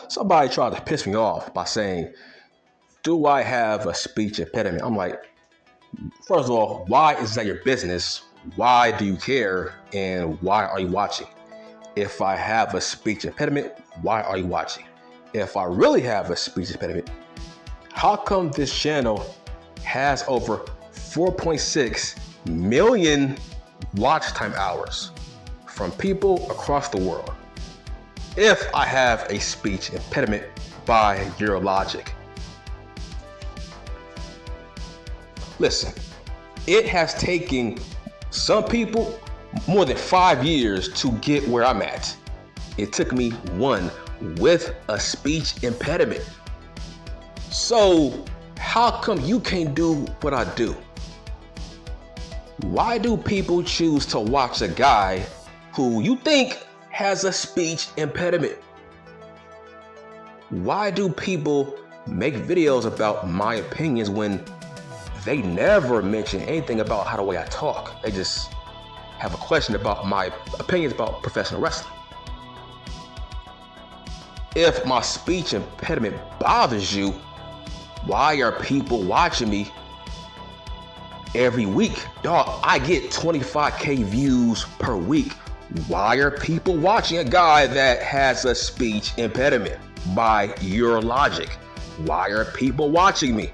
Somebody tried to piss me off by saying, do I have a speech impediment? I'm like, first of all, why is that your business? Why do you care? And why are you watching? If I have a speech impediment, why are you watching? If I really have a speech impediment, how come this channel has over 4.6 million watch time hours from people across the world? If I have a speech impediment by your logic. Listen, it has taken some people more than 5 years to get where I'm at. It took me one with a speech impediment. So how come you can't do what I do? Why do people choose to watch a guy who you think has a speech impediment? Why do people make videos about my opinions when they never mention anything about how the way I talk? They just have a question about my opinions about professional wrestling. If my speech impediment bothers you, why are people watching me every week? Dog, I get 25K views per week. Why are people watching a guy that has a speech impediment by your logic? Why are people watching me?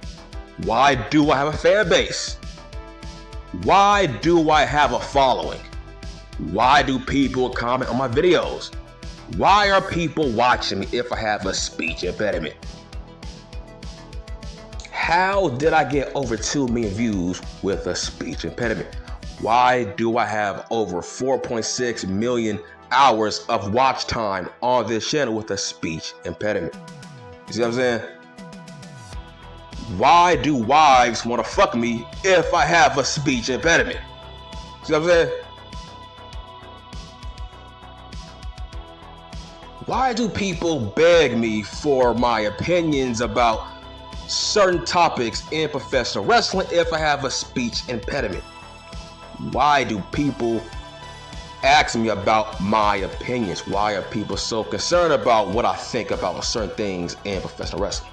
Why do I have a fan base? Why do I have a following? Why do people comment on my videos? Why are people watching me if I have a speech impediment? How did I get over 2 million views with a speech impediment? Why do I have over 4.6 million hours of watch time on this channel with a speech impediment? You see what I'm saying? Why do wives want to fuck me if I have a speech impediment? See what I'm saying? Why do people beg me for my opinions about certain topics in professional wrestling if I have a speech impediment? Why do people ask me about my opinions? Why are people so concerned about what I think about certain things in professional wrestling?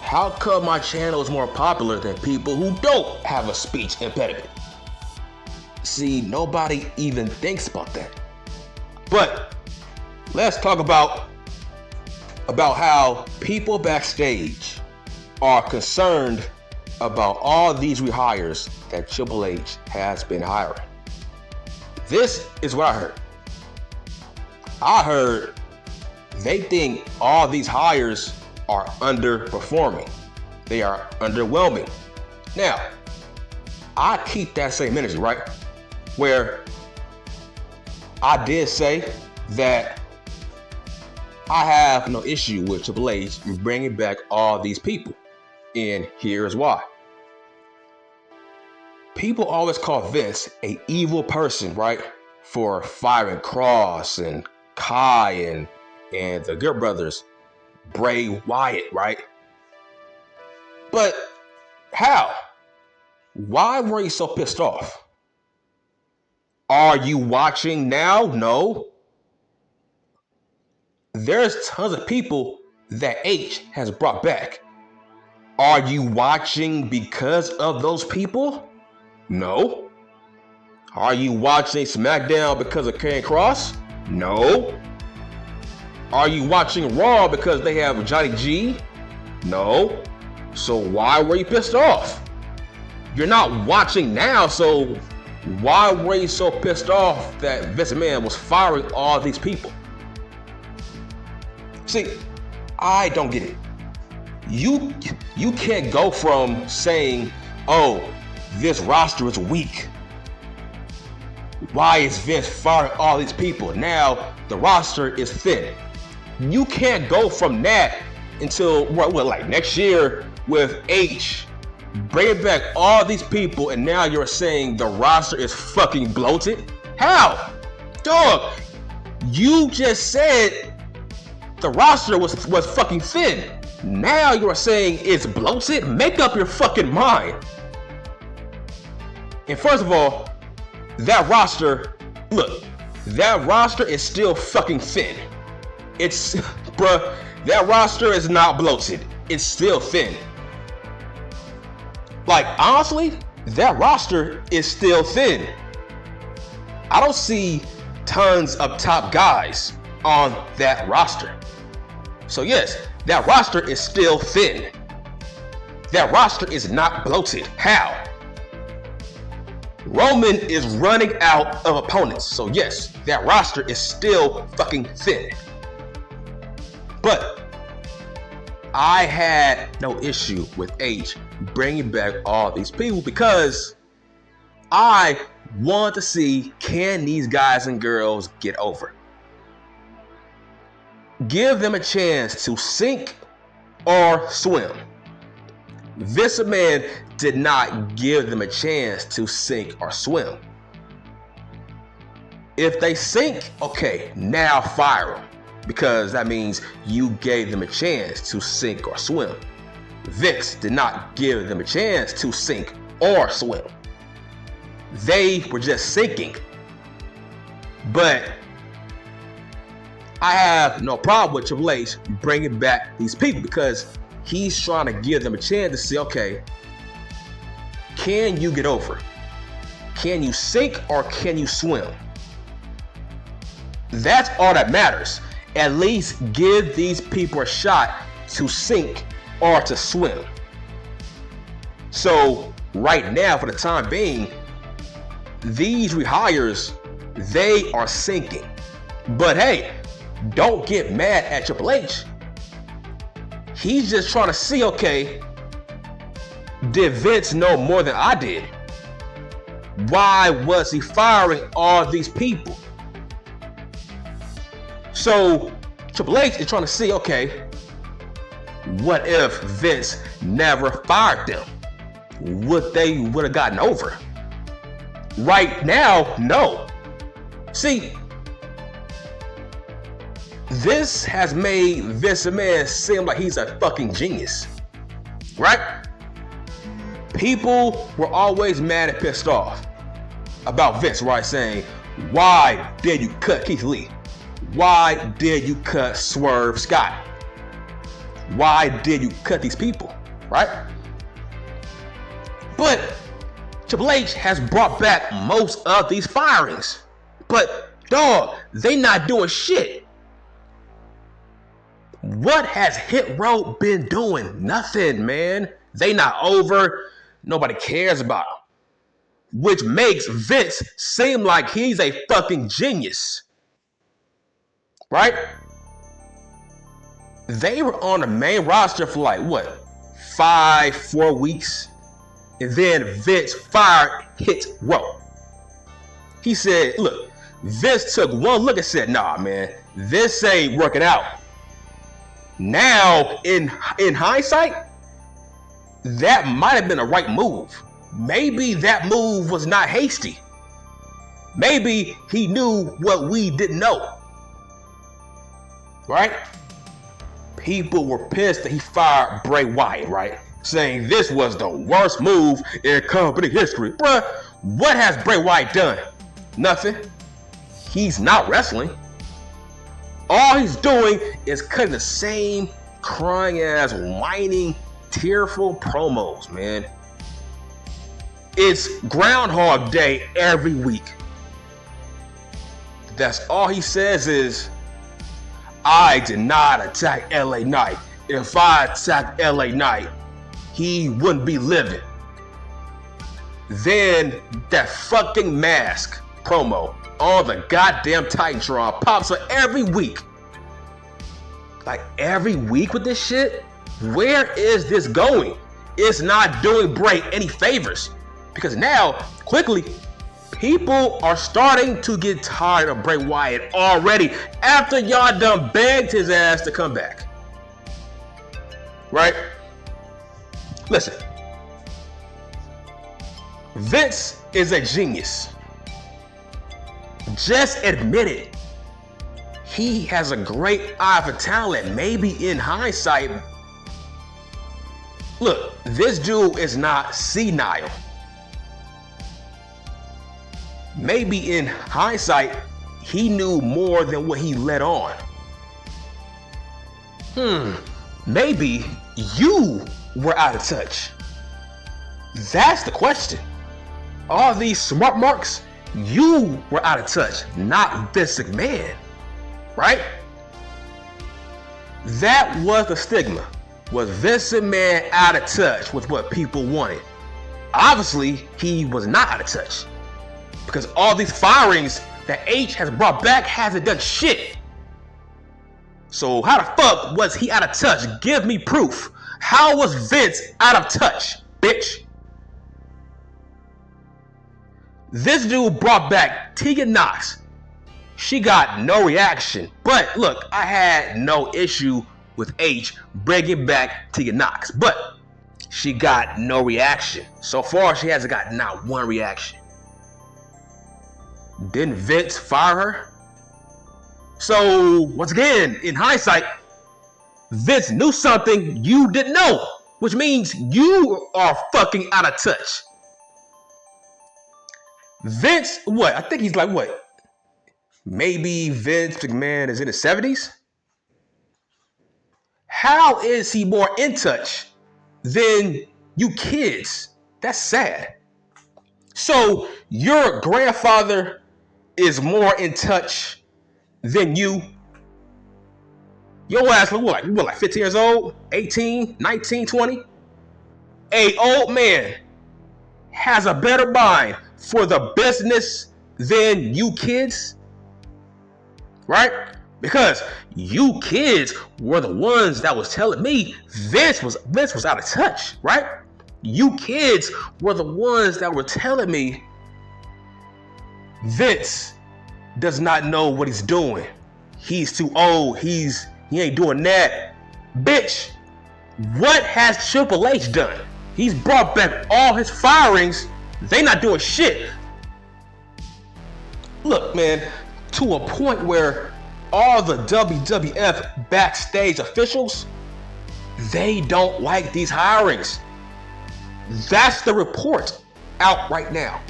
How come my channel is more popular than people who don't have a speech impediment? See, nobody even thinks about that. But let's talk about how people backstage are concerned about all these rehires that Triple H has been hiring. This is what I heard. I heard they think all these hires are underperforming. They are underwhelming. Now, I keep that same energy, right? Where I did say that I have no issue with Triple H bringing back all these people. And here's why. People always call Vince an evil person, right? For firing Cross and Kai and the Good Brothers, Bray Wyatt, right? But how? Why were you so pissed off? Are you watching now? No. There's tons of people that H has brought back. Are you watching because of those people? No. Are you watching SmackDown because of Karrion Kross? No. Are you watching Raw because they have Johnny G? No. So why were you pissed off? You're not watching now, so why were you so pissed off that Vince McMahon was firing all these people? See, I don't get it. You can't go from saying, oh, this roster is weak. Why is Vince firing all these people? Now the roster is thin. You can't go from that until like next year with H bringing back all these people, and now you're saying the roster is fucking bloated? How? Dog, you just said the roster was fucking thin. Now you're saying it's bloated? Make up your fucking mind. And first of all, that roster, look, that roster is still fucking thin. It's, bruh, that roster is not bloated. It's still thin. Like, honestly, that roster is still thin. I don't see tons of top guys on that roster. So yes, that roster is still thin. That roster is not bloated. How? Roman is running out of opponents. So yes, that roster is still fucking thin. But I had no issue with H bringing back all these people because I want to see, can these guys and girls get over? Give them a chance to sink or swim. Vince McMahon did not give them a chance to sink or swim. If they sink, okay, now fire them, because that means you gave them a chance to sink or swim. Vince did not give them a chance to sink or swim. They were just sinking. But I have no problem with Triple H bringing back these people because he's trying to give them a chance to see, okay, can you get over? Can you sink or can you swim? That's all that matters. At least give these people a shot to sink or to swim. So right now, for the time being, these rehires, they are sinking. But hey, don't get mad at Triple H. He's just trying to see, okay, did Vince know more than I did? Why was he firing all these people? So Triple H is trying to see, okay, what if Vince never fired them? Would they would have gotten over? Right now, no. See, this has made Vince McMahon seem like he's a fucking genius, right? People were always mad and pissed off about Vince, right? Saying, why did you cut Keith Lee? Why did you cut Swerve Scott? Why did you cut these people, right? But Triple H has brought back most of these firings. But dog, they not doing shit. What has Hit Row been doing? Nothing, man. They not over. Nobody cares about them. Which makes Vince seem like he's a fucking genius. Right? They were on the main roster for like, what? 4 weeks. And then Vince fired Hit Row. He said, look, Vince took one look and said, nah, man, this ain't working out. Now, in hindsight, that might have been a right move. Maybe that move was not hasty. Maybe he knew what we didn't know. Right? People were pissed that he fired Bray Wyatt, right? Saying this was the worst move in company history. Bruh, what has Bray Wyatt done? Nothing. He's not wrestling. All he's doing is cutting the same crying ass, whining, tearful promos, man. It's Groundhog Day every week. That's all he says is, I did not attack LA Knight. If I attacked LA Knight, he wouldn't be living. Then that fucking mask promo on the goddamn Titantron pops up every week. Like every week with this shit? Where is this going? It's not doing Bray any favors. Because now, quickly, people are starting to get tired of Bray Wyatt already after y'all done begged his ass to come back. Right? Listen. Vince is a genius. Just admit it. He has a great eye for talent. Maybe in hindsight, look, this dude is not senile. Maybe in hindsight, he knew more than what he let on. Maybe you were out of touch. That's the question. All these smart marks, you were out of touch, not Vince McMahon, right? That was the stigma. Was Vince McMahon out of touch with what people wanted? Obviously, he was not out of touch, because all these firings that H has brought back hasn't done shit. So how the fuck was he out of touch? Give me proof. How was Vince out of touch, bitch? This dude brought back Tegan Knox. She got no reaction. But look, I had no issue with H bringing back Tegan Knox, but she got no reaction. So far, she hasn't got not one reaction. Didn't Vince fire her? So once again, in hindsight, Vince knew something you didn't know, which means you are fucking out of touch. Vince, what? I think he's like what? Maybe Vince McMahon is in his 70s? How is he more in touch than you kids? That's sad. So your grandfather is more in touch than you? Your ass look like 15 years old, 18, 19, 20? A old man has a better mind for the business than you kids, right? Because you kids were the ones that was telling me Vince was out of touch, right? You kids were the ones that were telling me Vince does not know what he's doing. He's too old. He ain't doing that. Bitch, what has Triple H done? He's brought back all his firings. They not doing shit. Look, man, to a point where all the WWF backstage officials, they don't like these hirings. That's the report out right now.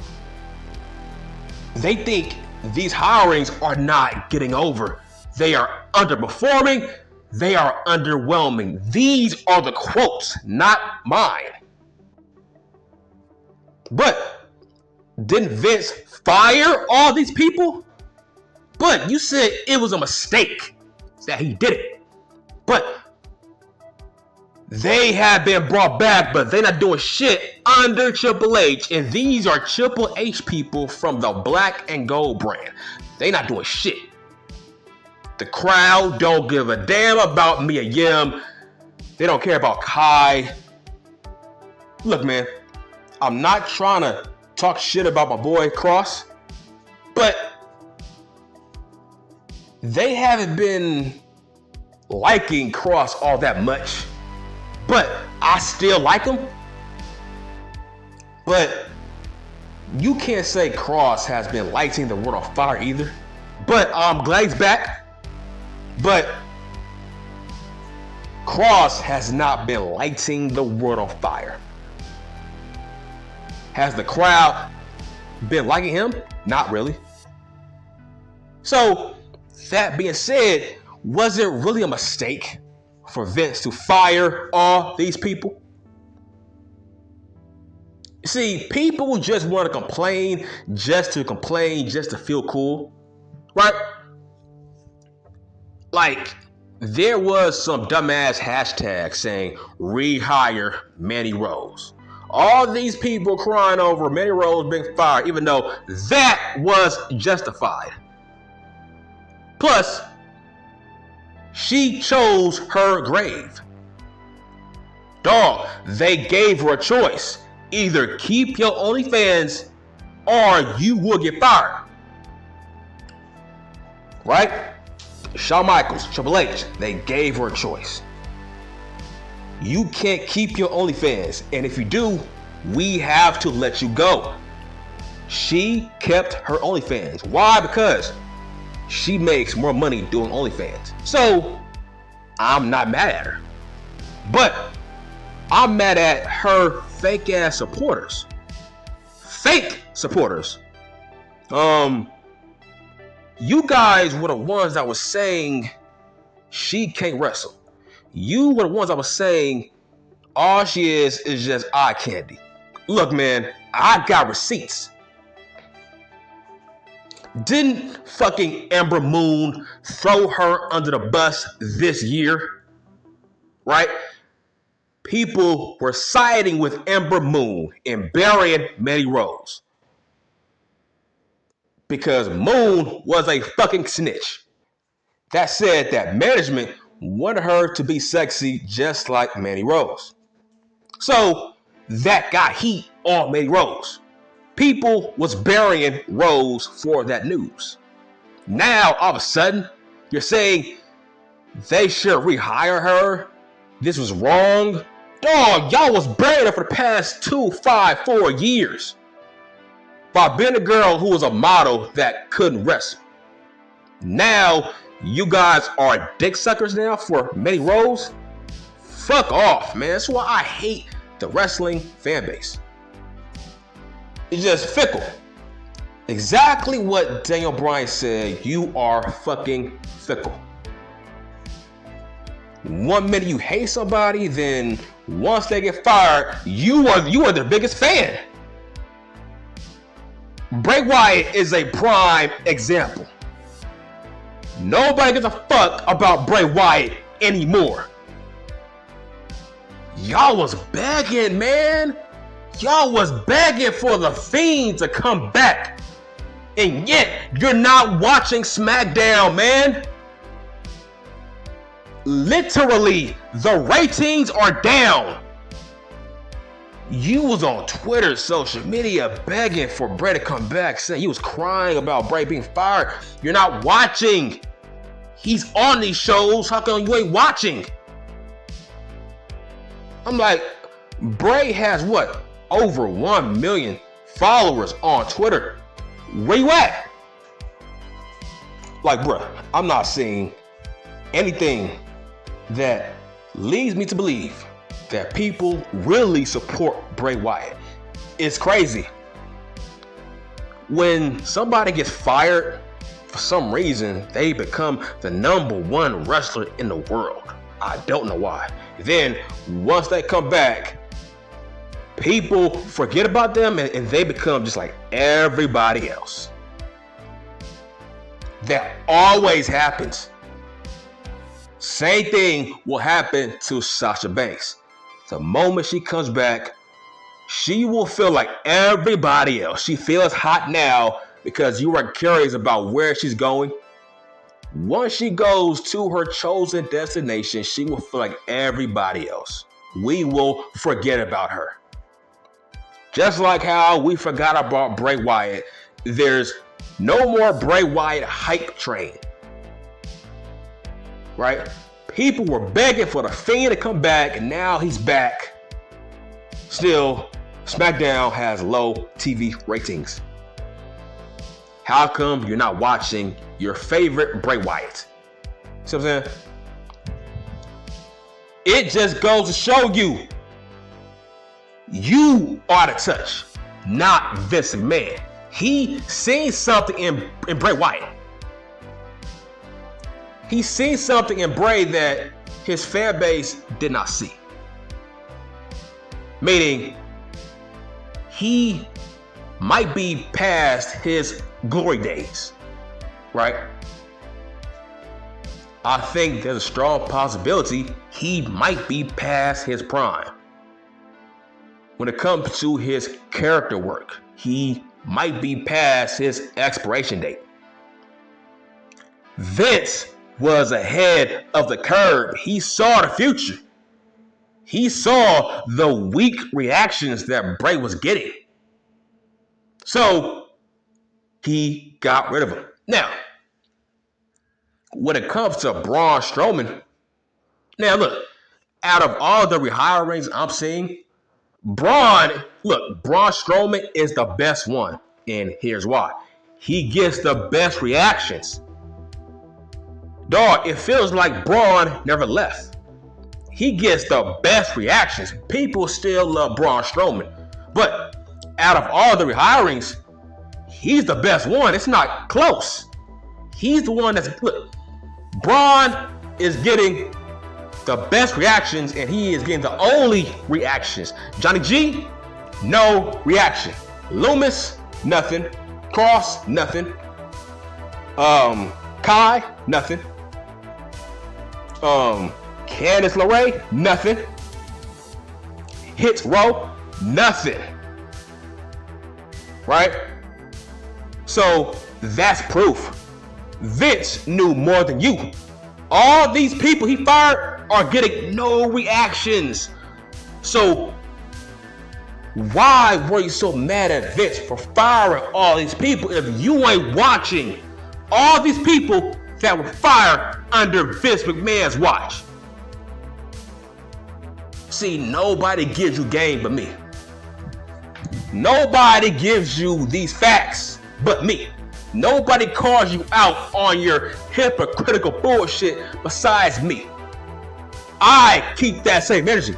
They think these hirings are not getting over. They are underperforming. They are underwhelming. These are the quotes, not mine. But didn't Vince fire all these people? But you said it was a mistake that he did it. But they have been brought back, but they're not doing shit under Triple H. And these are Triple H people from the Black and Gold brand. They not doing shit. The crowd don't give a damn about Mia Yim. They don't care about Kai. Look, man, I'm not trying to talk shit about my boy Cross, but they haven't been liking Cross all that much. But I still like him. But you can't say Cross has been lighting the world on fire either. But I'm glad he's back. But Cross has not been lighting the world on fire. Has the crowd been liking him? Not really. So that being said, was it really a mistake for Vince to fire all these people? See, people just want to complain, just to feel cool, right? Like, there was some dumbass hashtag saying rehire Manny Rose. All these people crying over Manny Rose being fired, even though that was justified. Plus, she chose her grave. Dog, they gave her a choice. Either keep your OnlyFans or you will get fired. Right? Shawn Michaels, Triple H, they gave her a choice. You can't keep your OnlyFans, and if you do, we have to let you go. She kept her OnlyFans. Why? Because she makes more money doing OnlyFans. So, I'm not mad at her. But I'm mad at her fake ass supporters. Fake supporters. You guys were the ones that was saying she can't wrestle. You were the ones that was saying all she is just eye candy. Look, man, I got receipts. Didn't fucking Ember Moon throw her under the bus this year? Right? People were siding with Ember Moon and burying Mandy Rose because Moon was a fucking snitch. That said, that management wanted her to be sexy just like Mandy Rose. So that got heat on Mandy Rose. People was burying Rose for that news. Now, all of a sudden, you're saying they should rehire her? This was wrong? Dog, y'all was burying her for the past 2, 5, 4 years by being a girl who was a model that couldn't wrestle. Now, you guys are dick suckers now for Mandy Rose? Fuck off, man. That's why I hate the wrestling fan base. It's just fickle. Exactly what Daniel Bryan said. You are fucking fickle. One minute you hate somebody, then once they get fired, you are their biggest fan. Bray Wyatt is a prime example. Nobody gives a fuck about Bray Wyatt anymore. Y'all was begging, man. Y'all was begging for the Fiend to come back. And yet, you're not watching SmackDown, man. Literally, the ratings are down. You was on Twitter, social media, begging for Bray to come back, saying you was crying about Bray being fired. You're not watching. He's on these shows. How come you ain't watching? I'm like, Bray has what? Over 1 million followers on Twitter. Where you at? Like, bruh, I'm not seeing anything that leads me to believe that people really support Bray Wyatt. It's crazy. When somebody gets fired, for some reason, they become the #1 wrestler in the world. I don't know why. Then, once they come back, people forget about them and they become just like everybody else. That always happens. Same thing will happen to Sasha Banks. The moment she comes back, she will feel like everybody else. She feels hot now because you are curious about where she's going. Once she goes to her chosen destination, she will feel like everybody else. We will forget about her. Just like how we forgot about Bray Wyatt, there's no more Bray Wyatt hype train. Right? People were begging for the Fiend to come back, and now he's back. Still, SmackDown has low TV ratings. How come you're not watching your favorite Bray Wyatt? See what I'm saying? It just goes to show you, you are out of touch, not Vince McMahon. He seen something in Bray Wyatt. He seen something in Bray that his fan base did not see. Meaning, he might be past his glory days, right? I think there's a strong possibility he might be past his prime. When it comes to his character work, he might be past his expiration date. Vince was ahead of the curve. He saw the future. He saw the weak reactions that Bray was getting. So he got rid of him. Now, when it comes to Braun Strowman, now look, out of all the rehirings I'm seeing, Braun Strowman is the best one. And here's why. He gets the best reactions. Dog, it feels like Braun never left. He gets the best reactions. People still love Braun Strowman. But out of all the rehirings, he's the best one. It's not close. He's the one that's, look, Braun is getting the best reactions, and he is getting the only reactions. Johnny G, no reaction. Loomis, nothing. Cross, nothing. Kai, nothing. Candice LeRae, nothing. Hits Row, nothing. Right? So that's proof. Vince knew more than you. All these people he fired are getting no reactions. So why were you so mad at Vince for firing all these people if you ain't watching all these people that were fired under Vince McMahon's watch? See, nobody gives you game but me. Nobody gives you these facts but me. Nobody calls you out on your hypocritical bullshit besides me. I keep that same energy.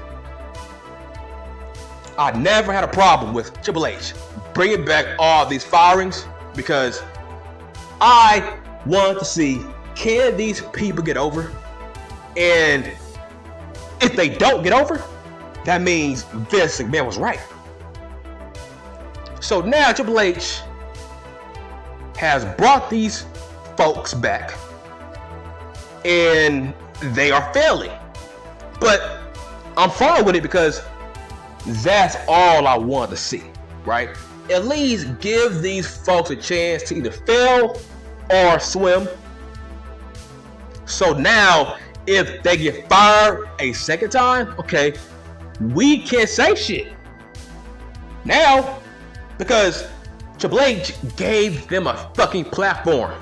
I never had a problem with Triple H bringing back all these firings because I want to see, can these people get over? And if they don't get over, that means Vince McMahon was right. So now Triple H has brought these folks back and they are failing. But I'm fine with it because that's all I want to see, right? At least give these folks a chance to either fail or swim. So now, if they get fired a second time, okay, we can't say shit now because Triple H gave them a fucking platform.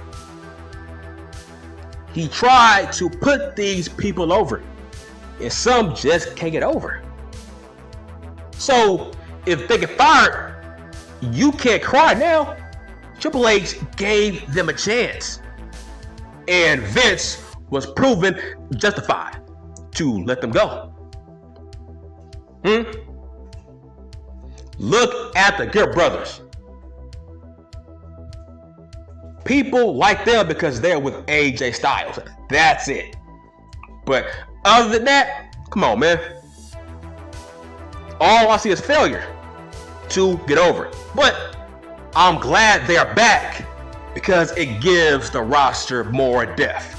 He tried to put these people over, and some just can't get over. So if they get fired, you can't cry now. Triple H gave them a chance, and Vince was proven justified to let them go. Look at the Good Brothers. People like them because they're with AJ Styles. That's it. But other than that, come on, man. All I see is failure to get over. But I'm glad they're back because it gives the roster more depth.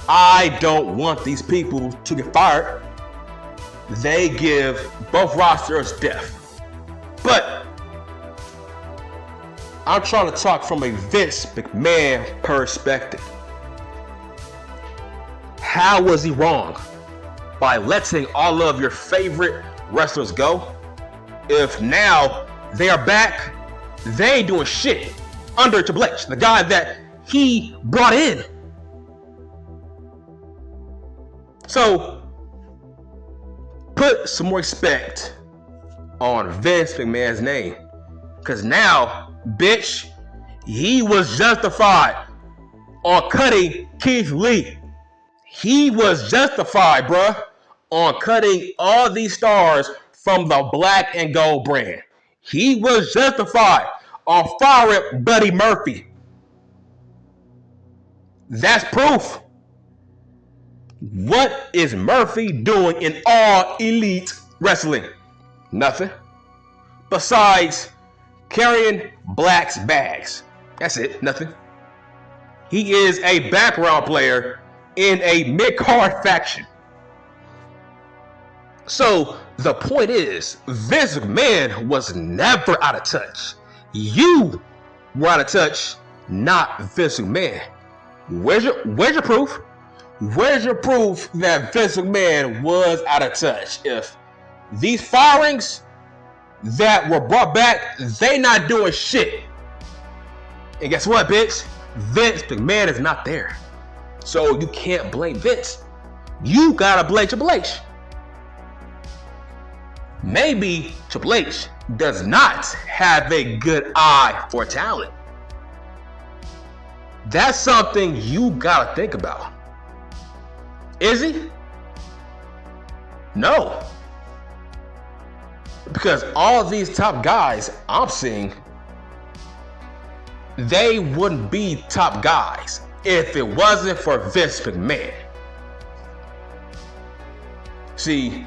I don't want these people to get fired. They give both rosters depth. But I'm trying to talk from a Vince McMahon perspective. How was he wrong by letting all of your favorite wrestlers go? If now they are back, they ain't doing shit under Triple H, the guy that he brought in. So put some more respect on Vince McMahon's name. Because now, bitch, he was justified on cutting Keith Lee. He was justified, bruh, on cutting all these stars from the black and gold brand. He was justified on firing Buddy Murphy. That's proof. What is Murphy doing in All Elite Wrestling? Nothing. Besides carrying Black's bags. That's it. Nothing. He is a background player in a mid-card faction. So the point is, Vince McMahon was never out of touch. You were out of touch, not Vince McMahon. Where's your proof? Where's your proof that Vince McMahon was out of touch? If these firings that were brought back, they not doing shit. And guess what, bitch? Vince McMahon is not there. So you can't blame Vince. You gotta blame Triple H. Maybe Triple H does not have a good eye for talent. That's something you gotta think about. Is he? No. Because all these top guys I'm seeing, they wouldn't be top guys if it wasn't for Vince McMahon. See,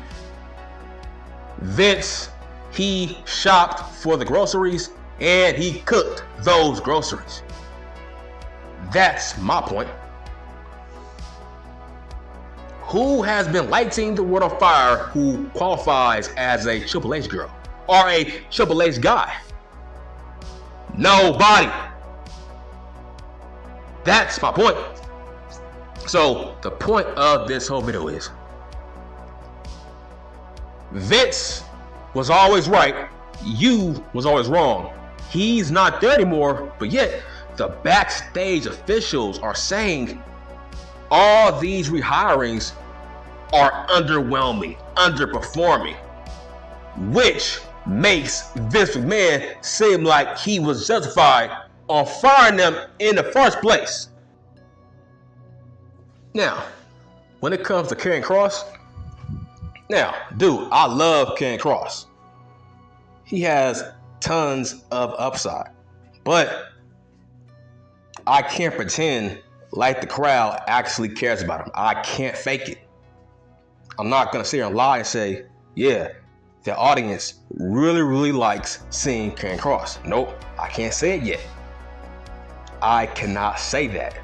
Vince, he shopped for the groceries and he cooked those groceries. That's my point. Who has been lighting the world on fire who qualifies as a Triple H girl or a Triple H guy? Nobody. That's my point. So the point of this whole video is Vince was always right. You was always wrong. He's not there anymore, but yet the backstage officials are saying all these rehirings are underwhelming, underperforming, which makes Vince McMahon seem like he was justified on firing them in the first place. Now, when it comes to Karrion Kross, now, dude, I love Karrion Kross. He has tons of upside, but I can't pretend like the crowd actually cares about him. I can't fake it. I'm not gonna sit here and lie and say, yeah, the audience really likes seeing Karrion Kross. Nope, I can't say it yet. I cannot say that.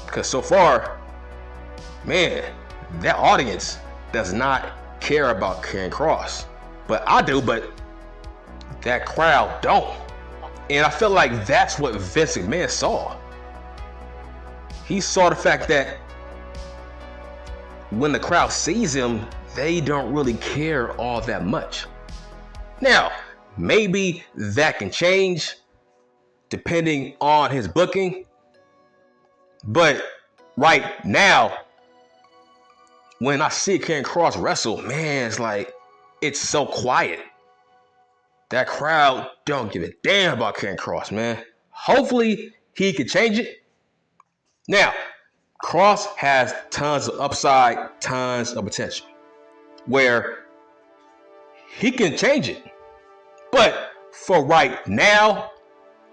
Because so far, man, that audience does not care about Karrion Kross. But I do, but that crowd don't. And I feel like that's what Vince McMahon saw. He saw the fact that when the crowd sees him, they don't really care all that much. Now, maybe that can change depending on his booking. But right now, when I see Karrion Kross wrestle, man, it's like, it's so quiet. That crowd don't give a damn about Karrion Kross, man. Hopefully, he can change it. Now, Kross has tons of upside, tons of potential, where he can change it. But for right now,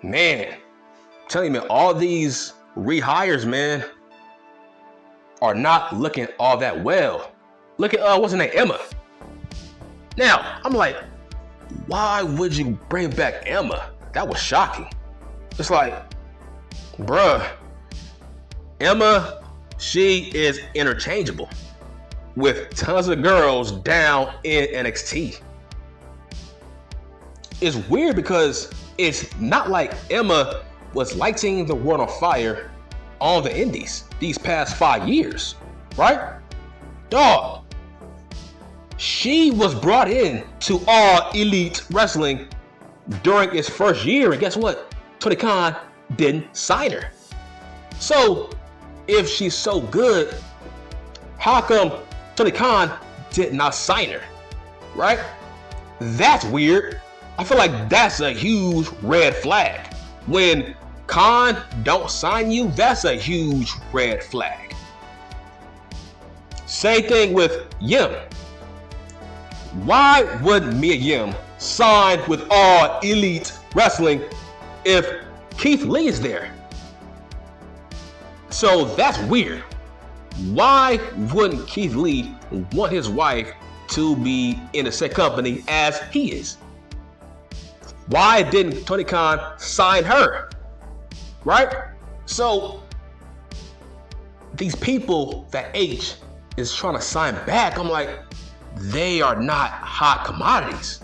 man, I'm telling you, man, all these rehires, man, are not looking all that well. Look at, what's her name, Emma. Now, I'm like, why would you bring back Emma? That was shocking. It's like, bruh, Emma, she is interchangeable with tons of girls down in NXT. It's weird because it's not like Emma was lighting the world on fire on the indies these past 5 years, right? Dog, she was brought in to All Elite Wrestling during its first year, and guess what? Tony Khan didn't sign her. So if she's so good, how come Tony Khan did not sign her, right? That's weird. I feel like that's a huge red flag. When Khan don't sign you, that's a huge red flag. Same thing with Yim. Why would Mia Yim sign with All Elite Wrestling if Keith Lee is there? So that's weird. Why wouldn't Keith Lee want his wife to be in the same company as he is? Why didn't Tony Khan sign her? Right? So these people that H is trying to sign back, I'm like, they are not hot commodities.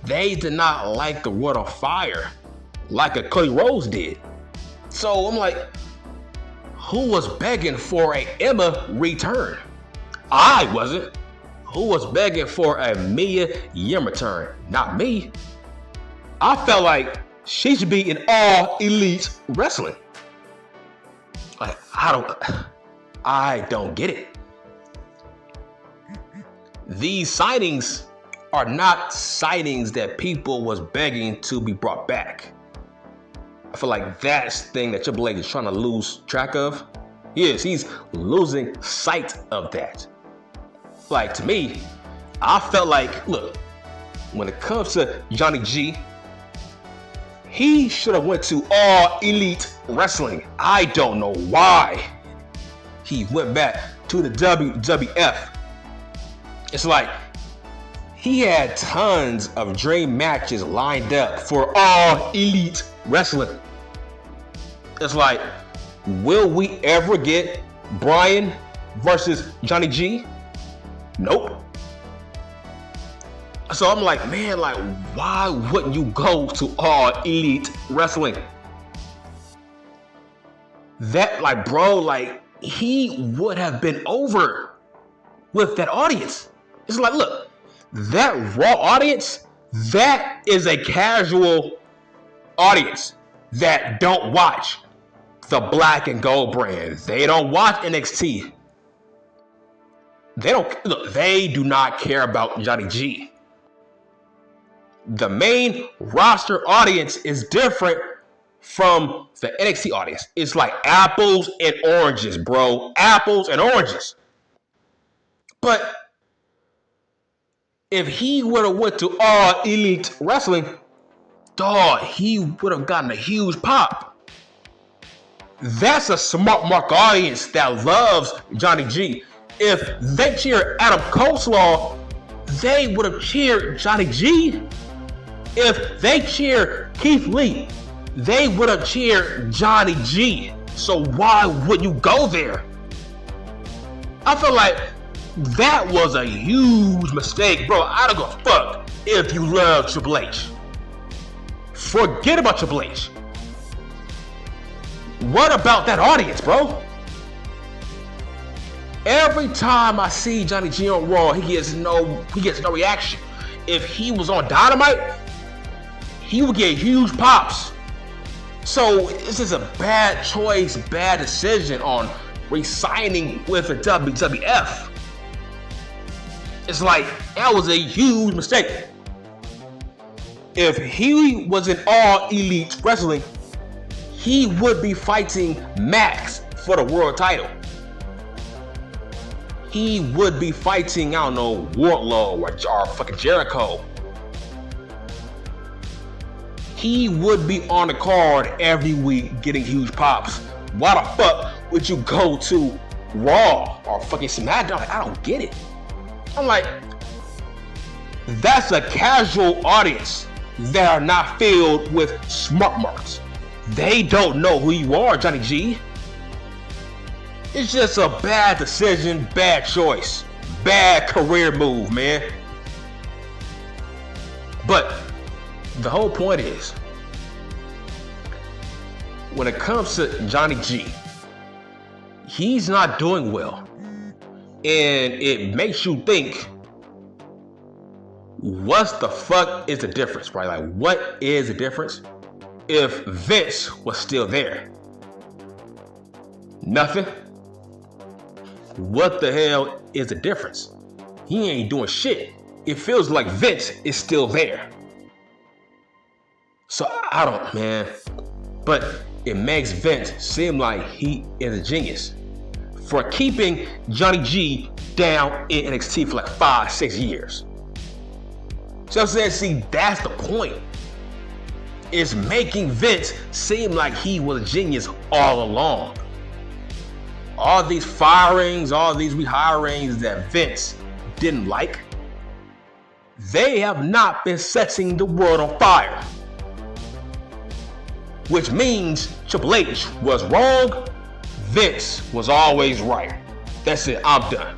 They did not light the world on fire like a Cody Rhodes did. So I'm like, who was begging for a Emma return? I wasn't. Who was begging for a Mia Yim return? Not me. I felt like she should be in All Elite Wrestling. Like, I don't get it. These sightings are not sightings that people was begging to be brought back. I feel like that's the thing that Triple H is trying to lose track of. Yes, he's losing sight of that. Like, to me, I felt like, look, when it comes to Johnny G, He should have went to All Elite Wrestling. I don't know why he went back to the WWF. It's like he had tons of dream matches lined up for All Elite Wrestling. It's like, will we ever get Bryan versus Johnny G? Nope. So I'm like, man, like, why wouldn't you go to All Elite Wrestling? That, like, bro, like, he would have been over with that audience. It's like, look, that Raw audience, that is a casual audience that don't watch the Black and Gold brand. They don't watch NXT. They do not care about Johnny G. The main roster audience is different from the NXT audience. It's like apples and oranges, bro. Apples and oranges. But if he would have went to All Elite Wrestling, dog, he would have gotten a huge pop. That's a smart mark audience that loves Johnny G. If they cheer Adam Coleslaw, they would have cheered Johnny G. If they cheer Keith Lee, they would have cheered Johnny G. So why would you go there? I feel like that was a huge mistake, bro. I don't give a fuck if you love Triple H. Forget about Triple H. What about that audience, bro? Every time I see Johnny G on Raw, he gets no reaction. If he was on Dynamite, he would get huge pops. So this is a bad choice, bad decision on re-signing with the WWF. It's like, that was a huge mistake. If he was in All Elite Wrestling, he would be fighting Max for the world title. He would be fighting, I don't know, Wardlow or fucking Jericho. He would be on the card every week getting huge pops. Why the fuck would you go to Raw or fucking SmackDown? Like, I don't get it. I'm like, that's a casual audience that are not filled with smart marks. They don't know who you are, Johnny G. It's just a bad decision, bad choice, bad career move, man. But the whole point is, when it comes to Johnny G, he's not doing well. And it makes you think, what the fuck is the difference, right? Like, what is the difference if Vince was still there? Nothing. What the hell is the difference? He ain't doing shit. It feels like Vince is still there. So I don't, man. But it makes Vince seem like he is a genius for keeping Johnny G down in NXT for like 5-6 years. So I'm saying, see, that's the point. It's making Vince seem like he was a genius all along. All these firings, all these rehirings that Vince didn't like, they have not been setting the world on fire. Which means Triple H was wrong, Vince was always right. That's it, I'm done.